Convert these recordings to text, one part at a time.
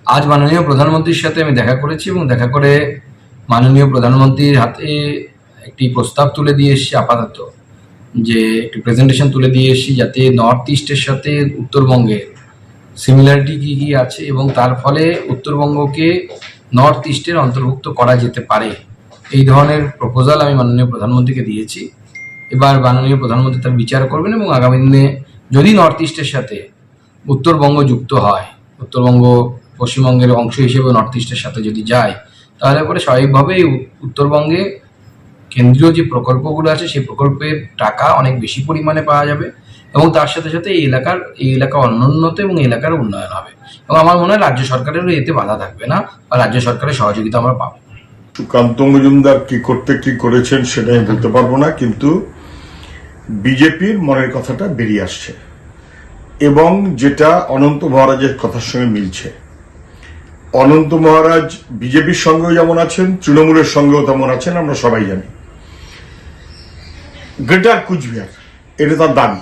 আজ মাননীয় প্রধানমন্ত্রীর সাথে আমি দেখা করেছি এবং দেখা করে মাননীয় প্রধানমন্ত্রীর হাতে একটি প্রস্তাব তুলে দিয়ে এসেছি, আপাতত যে একটি প্রেজেন্টেশন তুলে দিয়ে এসেছি যাতে নর্থ ইস্টের সাথে উত্তরবঙ্গের সিমিলারিটি কী কী আছে এবং তার ফলে উত্তরবঙ্গকে নর্থ ইস্টের অন্তর্ভুক্ত করা যেতে পারে, এই ধরনের প্রপোজাল আমি মাননীয় প্রধানমন্ত্রীকে দিয়েছি। এবার মাননীয় প্রধানমন্ত্রী তার বিচার করবেন এবং আগামী দিনে যদি নর্থ ইস্টের সাথে উত্তরবঙ্গ যুক্ত হয়, উত্তরবঙ্গ পশ্চিমবঙ্গের অংশ হিসেবে নর্থ ইস্টের সাথে যদি যায়, তাহলে পরে স্বাভাবিকভাবেই উত্তরবঙ্গে কেন্দ্রীয় যে প্রকল্পগুলো আছে সেই প্রকল্পের টাকা অনেক বেশি পরিমাণে পাওয়া যাবে এবং তার সাথে সাথে এই এলাকা অনুন্নত এবং এলাকার উন্নয়ন হবে এবং আমার মনে হয় রাজ্য সরকারেরও এতে বাধা থাকবে না বা রাজ্য সরকারের সহযোগিতা আমরা পাবো। সুকান্ত মজুমদার কি করেছেন সেটা আমি বলতে পারবো না, কিন্তু বিজেপির মনের কথাটা বেরিয়ে আসছে এবং যেটা অনন্ত মহারাজের কথার সঙ্গে মিলছে। অনন্ত মহারাজ বিজেপির সঙ্গেও যেমন আছেন, তৃণমূলের সঙ্গেও তেমন আছেন, আমরা সবাই জানি। গ্রেটার কুচবিহার এটা তার দাবি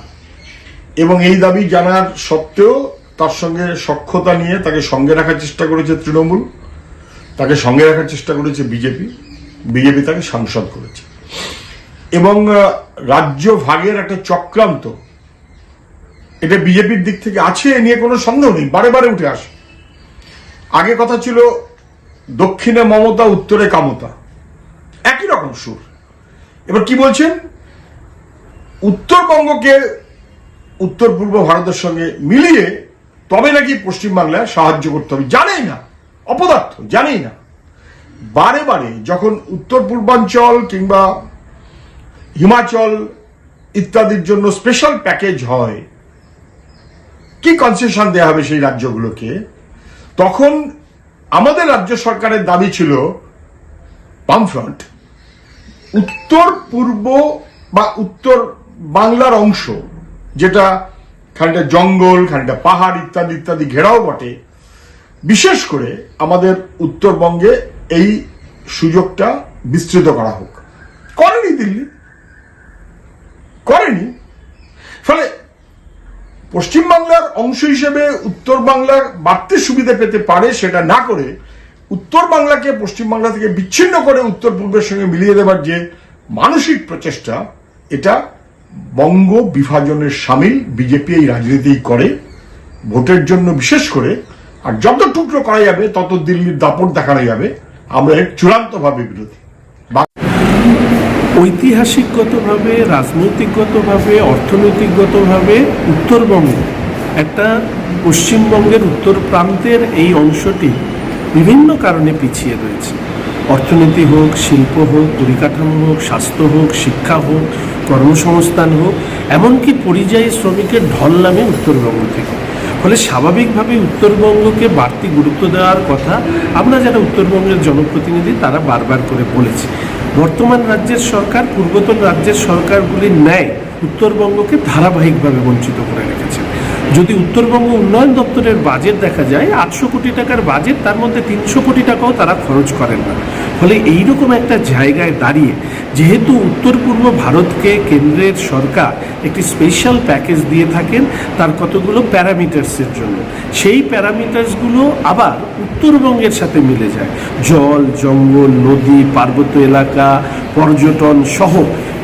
এবং এই দাবি জানার সত্ত্বেও তার সঙ্গে সখ্যতা নিয়ে তাকে সঙ্গে রাখার চেষ্টা করেছে তৃণমূল, তাকে সঙ্গে রাখার চেষ্টা করেছে বিজেপি তাকে সাংসদ করেছে এবং রাজ্য ভাগের একটা চক্রান্ত এটা বিজেপির দিক থেকে আছে, এ নিয়ে কোনো সন্দেহ নেই, বারে বারে উঠে আসে। আগে কথা ছিল দক্ষিণে মমতা উত্তরে কামতা, একই রকম সুর। এবার কি বলছেন, উত্তরবঙ্গকে উত্তর পূর্ব ভারতের সঙ্গে মিলিয়ে তবে নাকি পশ্চিমবাংলায় সাহায্য করতে হবে। জানেই না, অপদার্থ, জানেই না। বারে বারে যখন উত্তর পূর্বাঞ্চল কিংবা হিমাচল ইত্যাদির জন্য স্পেশাল প্যাকেজ হয়, কি কনসেশন দেওয়া হবে সেই রাজ্যগুলোকে, তখন আমাদের রাজ্য সরকারের দাবি ছিল বামফ্রন্ট উত্তর পূর্ব বা উত্তর বাংলার অংশ, যেটা খানিকটা জঙ্গল, খানিকটা পাহাড় ইত্যাদি ইত্যাদি ঘেরাও বটে, বিশেষ করে আমাদের উত্তরবঙ্গে এই সুযোগটা বিস্তৃত করা হোক। করেনি দিল্লি, করেনি। ফলে পশ্চিমবাংলার অংশ হিসেবে উত্তর বাংলা বাড়তে সুবিধা পেতে পারে, সেটা না করে উত্তর বাংলাকে পশ্চিমবাংলা থেকে বিচ্ছিন্ন করে উত্তর পূর্বের সঙ্গে মিলিয়ে দেবার যে মানসিক প্রচেষ্টা, এটা বঙ্গ বিভাজনের সামিল। বিজেপি এই রাজনীতি করে ভোটের জন্য বিশেষ করে, আর যত টুকরো করা যাবে তত দিল্লির দাপট দেখানো যাবে। আমরা এর চূড়ান্তভাবে বিরোধী। ঐতিহাসিকগতভাবে, রাজনৈতিকগতভাবে, অর্থনৈতিকগতভাবে উত্তরবঙ্গ একটা পশ্চিমবঙ্গের উত্তর প্রান্তের এই অংশটি বিভিন্ন কারণে পিছিয়ে রয়েছে। অর্থনীতি হোক, শিল্প হোক, পরিকাঠামো হোক, স্বাস্থ্য হোক, শিক্ষা হোক, কর্মসংস্থান হোক, এমনকি পরিযায়ী শ্রমিকের ঢল নামে উত্তরবঙ্গ থেকে। ফলে স্বাভাবিকভাবে উত্তরবঙ্গকে বাড়তি গুরুত্ব দেওয়ার কথা আমরা যারা উত্তরবঙ্গের জনপ্রতিনিধি তারা বারবার করে বলেছি। বর্তমান রাজ্যের সরকার পূর্বতন রাজ্যের সরকারগুলির ন্যায় উত্তরবঙ্গকে ধারাবাহিকভাবে বঞ্চিত করে রেখেছে। যদি উত্তরবঙ্গ উন্নয়ন দপ্তরের বাজেট দেখা যায় 800 কোটি টাকার বাজেট, তার মধ্যে 300 কোটি টাকাও তারা খরচ করেন না। ফলে এইরকম একটা জায়গায় দাঁড়িয়ে যেহেতু উত্তর পূর্ব ভারতকে কেন্দ্রের সরকার একটি স্পেশাল প্যাকেজ দিয়ে থাকেন তার কতগুলো প্যারামিটার্সের জন্য, সেই প্যারামিটার্সগুলো আবার উত্তরবঙ্গের সাথে মিলে যায়। জল, জঙ্গল, নদী, পার্বত্য এলাকা, পর্যটন সহ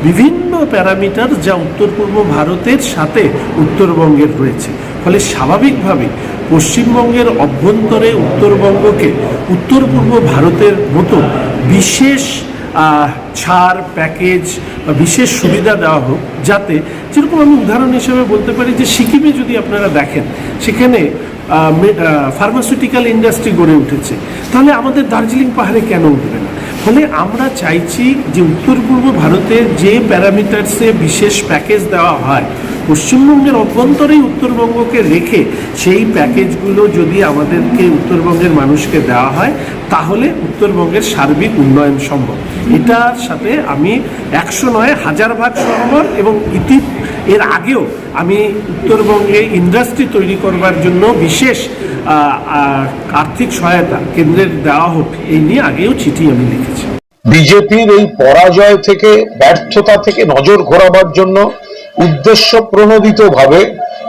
বিভিন্ন প্যারামিটার যা উত্তর পূর্ব ভারতের সাথে উত্তরবঙ্গের রয়েছে। ফলে স্বাভাবিকভাবে পশ্চিমবঙ্গের অভ্যন্তরে উত্তরবঙ্গকে উত্তর পূর্ব ভারতের মতো বিশেষ ছাড়, প্যাকেজ বা বিশেষ সুবিধা দেওয়া হোক, যাতে যেরকম আমি উদাহরণ হিসেবে বলতে পারি যে সিকিমে যদি আপনারা দেখেন সেখানে ফার্মাসিউটিক্যাল ইন্ডাস্ট্রি গড়ে উঠেছে, তাহলে আমাদের দার্জিলিং পাহাড়ে কেন উঠবে না? ফলে আমরা চাইছি যে উত্তর পূর্ব ভারতের যে প্যারামিটার্সে বিশেষ প্যাকেজ দেওয়া হয়, পশ্চিমবঙ্গের অভ্যন্তরেই উত্তরবঙ্গকে রেখে সেই প্যাকেজগুলো যদি আমাদেরকে উত্তরবঙ্গের মানুষকে দেওয়া হয় তাহলে উত্তরবঙ্গের সার্বিক উন্নয়ন সম্ভব। এটার সাথে আমি 100 নয় 1000 ভাগ সহমত এবং এর আগেও আমি উত্তরবঙ্গে ইন্ডাস্ট্রি তৈরি করবার জন্য বিশেষ আর্থিক সহায়তা কেন্দ্রের দেওয়া হোক, এই নিয়ে আগেও চিঠি আমি লিখেছি। বিজেপির এই পরাজয় থেকে, ব্যর্থতা থেকে নজর ঘোরাবার জন্য উদ্দেশ্য প্রণোদিতভাবে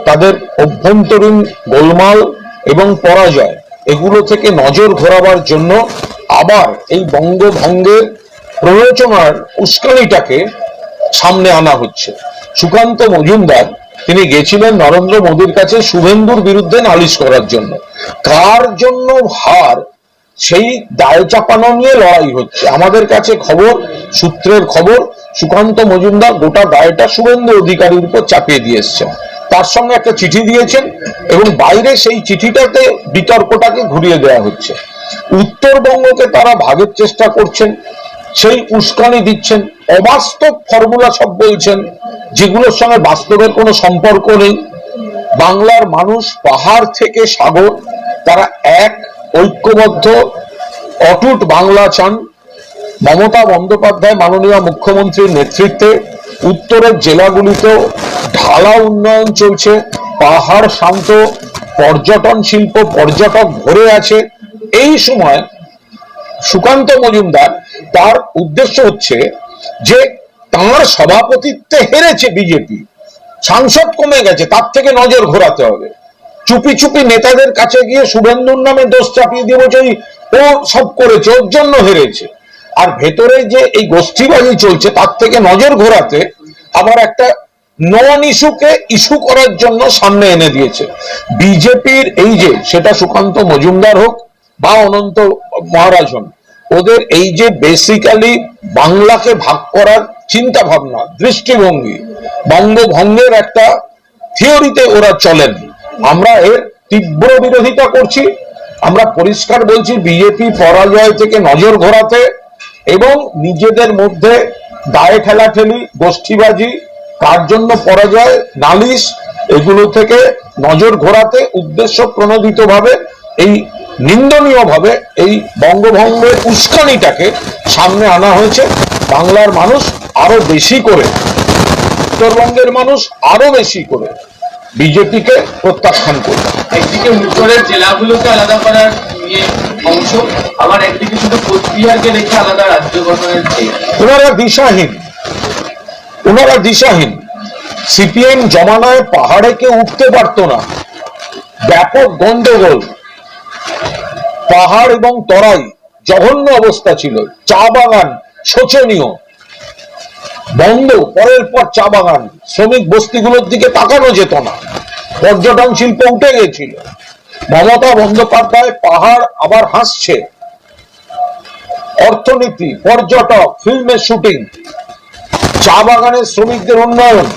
তাদের অভ্যন্তরীণ গোলমাল এবং পরাজয় এগুলো থেকে নজর ঘোরাবার জন্য আবার এই বঙ্গভঙ্গের প্ররোচনার উস্কানিটাকে সামনে আনা হচ্ছে। সুকান্ত মজুমদার তিনি গেছিলেন নরেন্দ্র মোদীর কাছে শুভেন্দুর বিরুদ্ধে নালিশ করার জন্য। কার জন্য হার, সেই দায় চাপানো নিয়ে লড়াই হচ্ছে। আমাদের কাছে খবর, সূত্রের খবর, সুকান্ত মজুমদার গোটা দায়টা শুভেন্দু অধিকারীর উপর চাপিয়ে দিয়ে এসছেন। তার সঙ্গে একটা চিঠি দিয়েছেন এবং বাইরে সেই চিঠিটাতে বিতর্কটাকে ঘুরিয়ে দেওয়া হচ্ছে। উত্তরবঙ্গকে তারা ভাগের চেষ্টা করছেন, সেই উস্কানি দিচ্ছেন, অবাস্তব ফর্মুলা সব বলছেন যেগুলোর সঙ্গে বাস্তবের কোনো সম্পর্ক নেই। বাংলার মানুষ পাহাড় থেকে সাগর তারা এক, ঐক্যবদ্ধ, অটুট বাংলা চান। মমতা বন্দ্যোপাধ্যায় মাননীয় মুখ্যমন্ত্রীর নেতৃত্বে উত্তরের জেলাগুলিতেও ঢালা উন্নয়ন চলছে, পাহাড় শান্ত, পর্যটন শিল্প, পর্যটক ভরে আছে। এই সময় সুকান্ত মজুমদার তার উদ্দেশ্য হচ্ছে যে তাঁর সভাপতিত্বে হেরেছে বিজেপি, সাংসদ কমে গেছে, তার থেকে নজর ঘোরাতে হবে। চুপি চুপি নেতাদের কাছে গিয়ে শুভেন্দুর নামে দোষ চাপিয়ে দিয়ে বলছে ও সব করেছে, ওর জন্য হেরেছে। আর ভেতরে যে এই গোষ্ঠীবাজি চলছে তার থেকে নজর ঘোরাতে আবার একটা নন ইস্যুকে ইস্যু করার জন্য সামনে এনে দিয়েছে বিজেপির। এই যে সেটা সুকান্ত মজুমদার হোক বা অনন্ত মহারাজ হন, ওদের এই যে বেসিক্যালি বাংলাকে ভাগ করার চিন্তা ভাবনা, দৃষ্টিভঙ্গি, বঙ্গভঙ্গের একটা থিওরিতে ওরা চলেন। আমরা এর তীব্র বিরোধিতা করছি। আমরা পরিষ্কার বলছি বিজেপি পরাজয় থেকে নজর ঘোরাতে এবং নিজেদের মধ্যে দায়ে ঠেলাঠেলি, গোষ্ঠীবাজি, কার জন্য পরাজয়, নালিশ, এগুলো থেকে নজর ঘোরাতে উদ্দেশ্য প্রণোদিত ভাবে এই নিন্দনীয় ভাবে এই বঙ্গভঙ্গের উস্কানিটাকে সামনে আনা হয়েছে। বাংলার মানুষ আরো বেশি করে, উত্তরবঙ্গের মানুষ আরো বেশি করে বিজেপিকে প্রত্যাখ্যান করবে। একদিকে উত্তরের জেলাগুলোকে আলাদা করার নিয়ে অংশ, আবার একদিকে শুধু কোচবিহারকে রেখে আলাদা রাজ্য গঠনের। ওনারা দিশাহীন। সিপিএম জমানায় পাহাড়ে কেউ উঠতে পারতো না, ব্যাপক গন্ডগোল, পাহাড় এবং তরাই জঘন্য অবস্থা ছিল, চা বাগান শোচনীয়, বন্ধ, পরের পর চা বাগান, শ্রমিক বস্তিগুলোর দিকে তাকানো যেত না, পর্যটন শিল্প উঠে গেছিল। মমতা বন্দ্যোপাধ্যায় পাহাড় আবার হাসছে, অর্থনীতি, পর্যটক, ফিল্মের শুটিং, চা বাগানের শ্রমিকদের উন্নয়ন,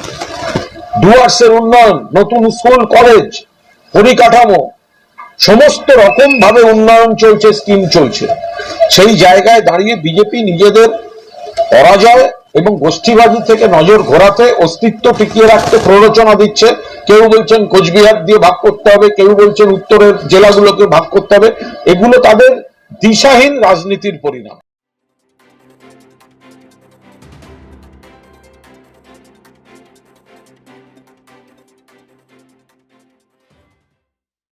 ডুয়ার্সের উন্নয়ন, নতুন স্কুল কলেজ, পরিকাঠামো, সমস্ত রকম ভাবে উন্নয়ন চলছে, স্কিম চলছে। সেই জায়গায় দাঁড়িয়ে বিজেপি নিজেদের পরাজয় এবং গোষ্ঠীবাজি থেকে নজর ঘোরাতে, অস্তিত্ব টিকিয়ে রাখতে প্ররোচনা দিচ্ছে। কেউ বলছেন কোচবিহার দিয়ে ভাগ করতে হবে, কেউ বলছেন উত্তরের জেলাগুলোকে ভাগ করতে হবে। এগুলো তাদের দিশাহীন রাজনীতির পরিণাম।